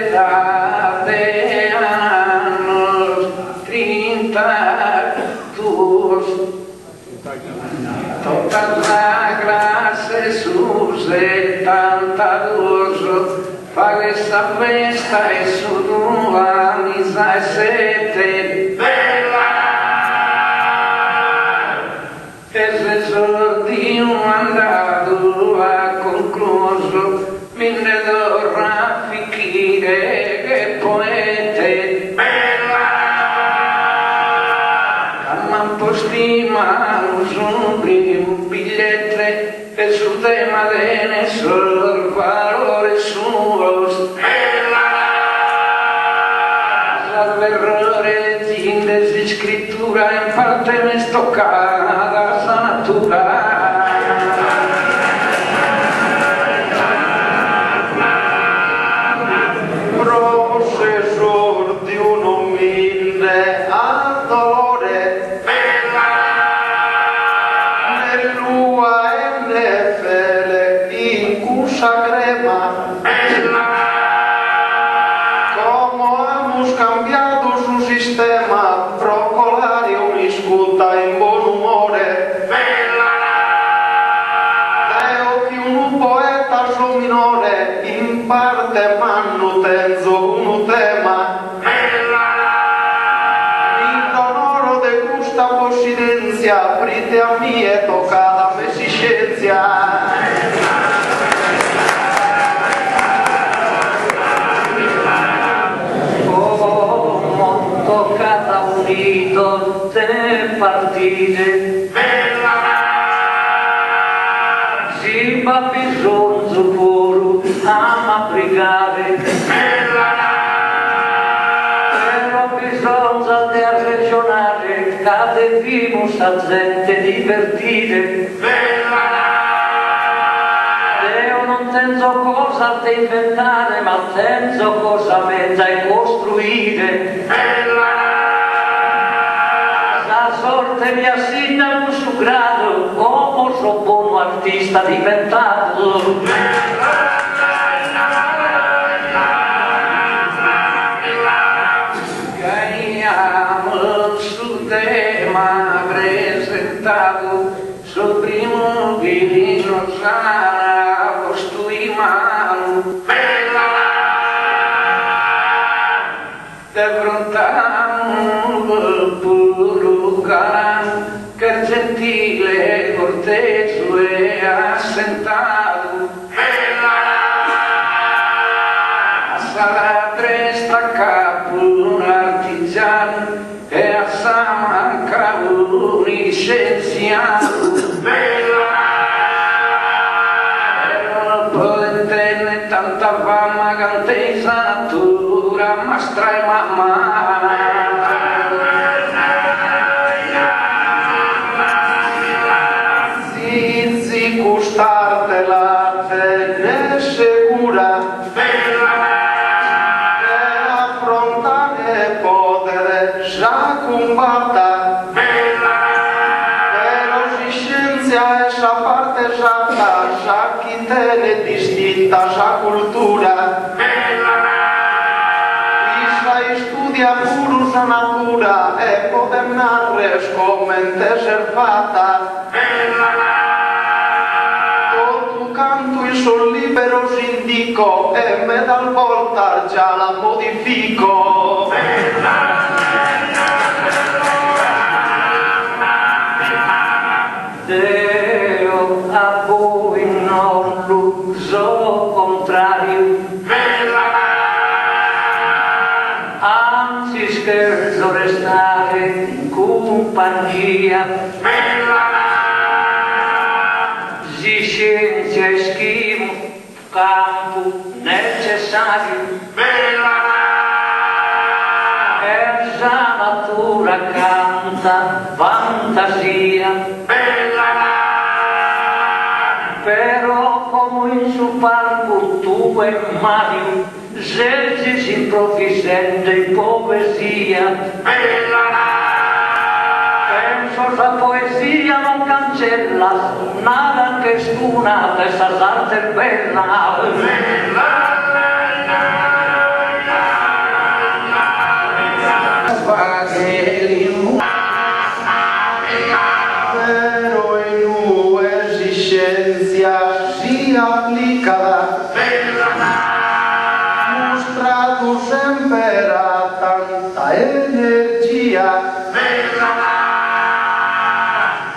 de anos 32, todas a graça Jesus é 72, paga essa festa e tudo a misa sete bela, esse sordio andado a concluso, vendedor raffichire che poete bella, amman postima un bigliette e sul tema dene sul valore suo bella, salve errore zindes di scrittura in parte me stoccata sa natura. Parte mannutenzo un tema in onore de questa possidenza aprite a mie toccata mesicenzia como toccata unito te partite si va bisogno puro ama brigare però bisogna di ragionare cade vivo sa gente divertire io non tengo cosa da inventare ma tengo cosa da costruire la sorte mi assigna un suo grado come sono buono artista diventato tema presentato sul primo vino sarà costruimano bella de frontano puro carano che gentile corteggio e assentato bella sarà tresta capo un artigiano e a Samanca un scienziato bella poi tenne tanta fama cantesa natura ma strai mamma zizi custartela te ne sicura combatta però si scienza essa parte esatta sa chi tiene distinta sa cultura Isla studia puro sa natura e podem narres come ser fatta tutto canto e son libero indico e me dal voltar già la modifico Io a voi non l'uso contrario anzi scherzo restare in compagnia di scienza e schivo campo necessario e la natura canta fantasia però come in suo parco tu e Mario esercizi improvvisamente in poesia penso la poesia non cancella nada che stuna questa arte bella ciencia si applicata, mostrato sempre a tanta energia,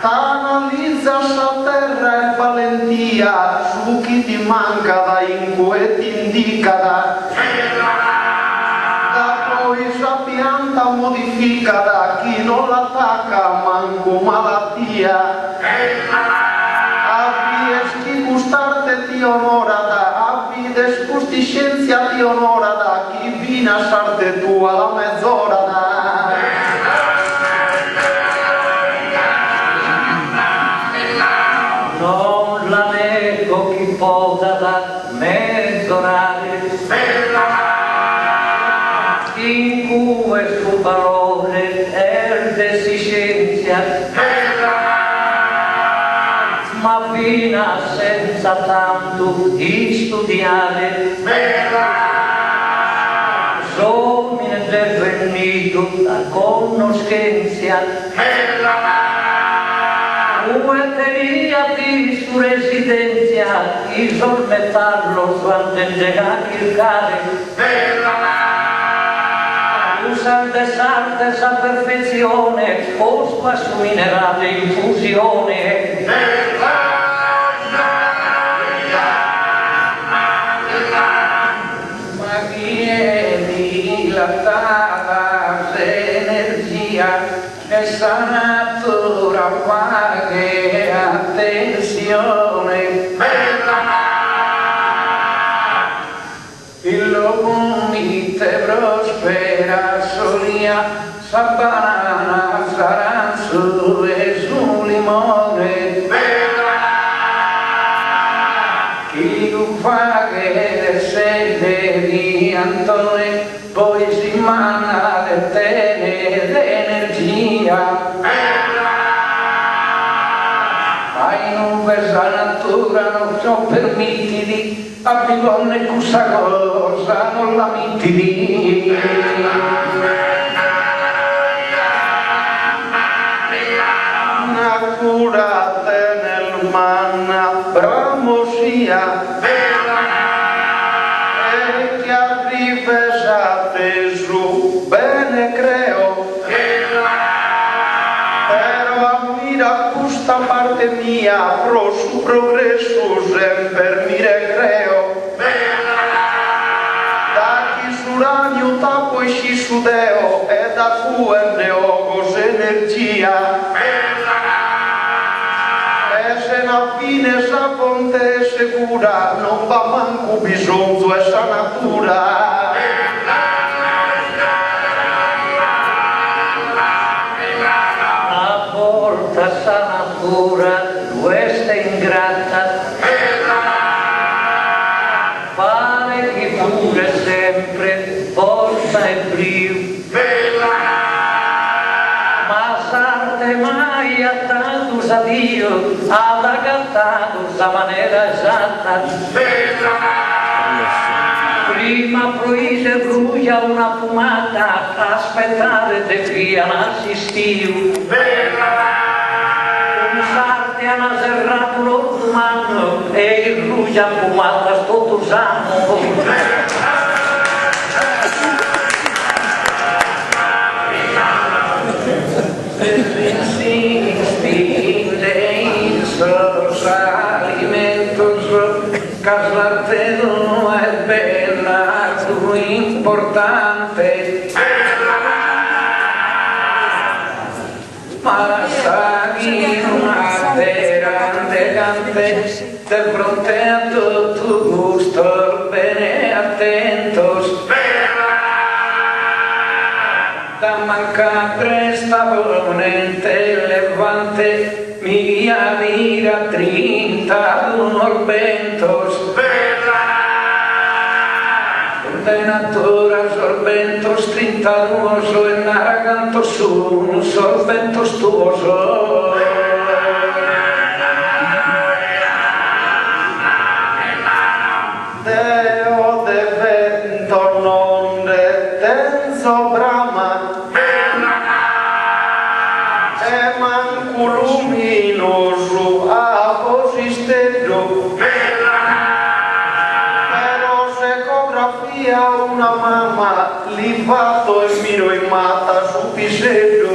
t'analizza sa terra e valentia, su chi ti manca da in cui ti indica sa pianta modificata, chi non l'attacca manco malattia. Abbi chi gustarte ti onorata, abbi despusti scienza ti onorata, chi viene a sarte tu alla mezz'ora non la nego chi posa da mezz'orare in cui su parole erde si scienzia, ma fina senza tanto di studiare, somine definito la conoscenza, ueteria di su residenza, il sol metallo su antengega chircare, sardes a perfezione, fosfa su minerale in fusione. Ma chi è dilatata energia e sa natura paga attenzione. Il comunite prospera solia, sa banana, saranzo e su limone. Chi lo fa che sente di Antone, poi si manna le tene d'energia. Ma in un verso natura non so permettiti, a vivone questa cosa non la metti curate nel manna bramo sia e che arrivesate su bene creo però ammira questa parte mia pro su progresso sempre mire creo da chi suranio tapo e si sudeo e da cui neogos energia alla fine sa fonte sicura, non va manco bisogno essa natura. A volta sa natura, questa ingrata, pare che pure sempre forza e brio, ma sarte mai a tanto sa Dio, ha agattato la maniera esatta. Prima proise brucia una fumata, aspettare de via l'assistiu. Un sarte hanno serrato l'orto umano e il brucia fumata sto usando. Casarte no è bella, tu importante, ma sai una terra elegante, de fronte a tutto gusto, bene attentos, da mancare stavolmente levante, mia mira 30 orbentos, de natura sorbentos 32 en aragantos un sorbentos tuoso. Deo de vento non de tenso brama e manco luminoso a consistente piseggio, però s'ecografia una mamma li fatto e miro in matta su piseggio.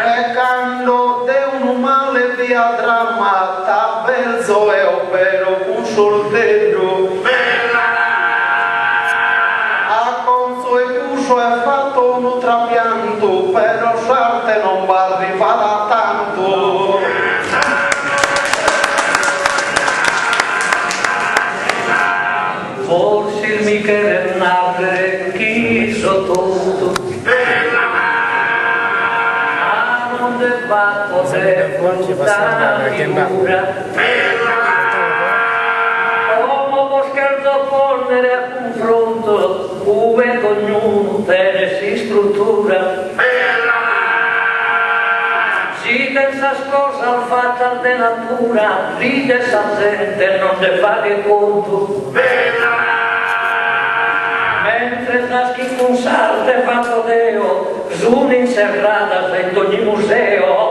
E quando de un male via dramma t'avverso e opero un sorteggio. A conso e cuso è fatto un trapianto, però sarte non va arrivata tanto. Forse il Michele Navre chi sotto non debba poter portare figura come può scherzo porre a confronto ove ognuno tiene si struttura si pensa cosa al fatto della natura ride sa gente non ne fa che conto mentre nasci con sarte fatto Deo su un'inserrata sento ogni museo